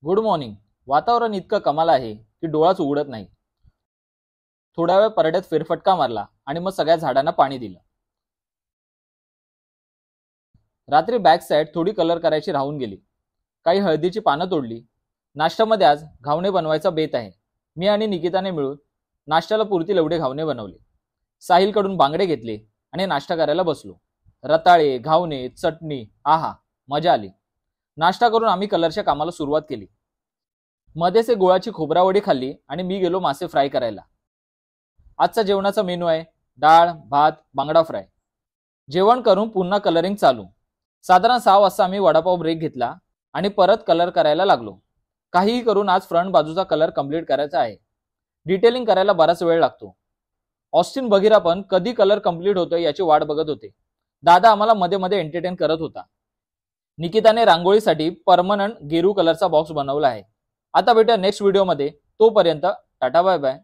Good morning. वातावरण इतकं कमाल आहे की डोळाच उघडत नाही. थोड्या वेळ परड्यात फेरफटका मारला आणि मग सगळ्या झाडांना पाणी दिलं. रात्री बॅक साईड थोडी कलर करायची राहून गेली. काही हळदीची पानं तोडली. नाश्त्यामध्ये आज घावणे बनवायचा बेत आहे. मी आणि निकिताने मिळून नाश्त्याला पुरतील एवढे घावणे बनवले. साहिलकडून बांगडे घेतले आणि नाश्ता करायला बसलो. रताळे, घावणे, चटणी, आहा, मजा आली. नाश्ता करून आम्ही कलरच्या कामाला सुरुवात केली. मध्येच एक गुळाची खोबरावडी खाल्ली आणि मी गेलो मासे फ्राय करायला. आजचा जेवणाचा मेनू आहे डाळ, भात, बांगडा फ्राय. जेवण करून पुन्हा कलरिंग चालू. साधारण 6 वाजता आम्ही वडापाव ब्रेक घेतला आणि परत कलर करायला लागलो. काहीही करून आज फ्रंट बाजूचा कलर कंप्लीट करायचा आहे. डिटेलिंग करायला बराच वेळ लागतो. ऑस्टिन बघिरा पण कधी कलर कंप्लीट होतोय याची वाट बघत होते. दादा आम्हाला मध्ये मध्ये एंटरटेन करत होता. निकिताने रांगोळीसाठी परमनंट गेरू कलरचा बॉक्स बनवला आहे. आता भेटूया नेक्स्ट व्हिडिओमध्ये. तोपर्यंत टाटा बाय बाय.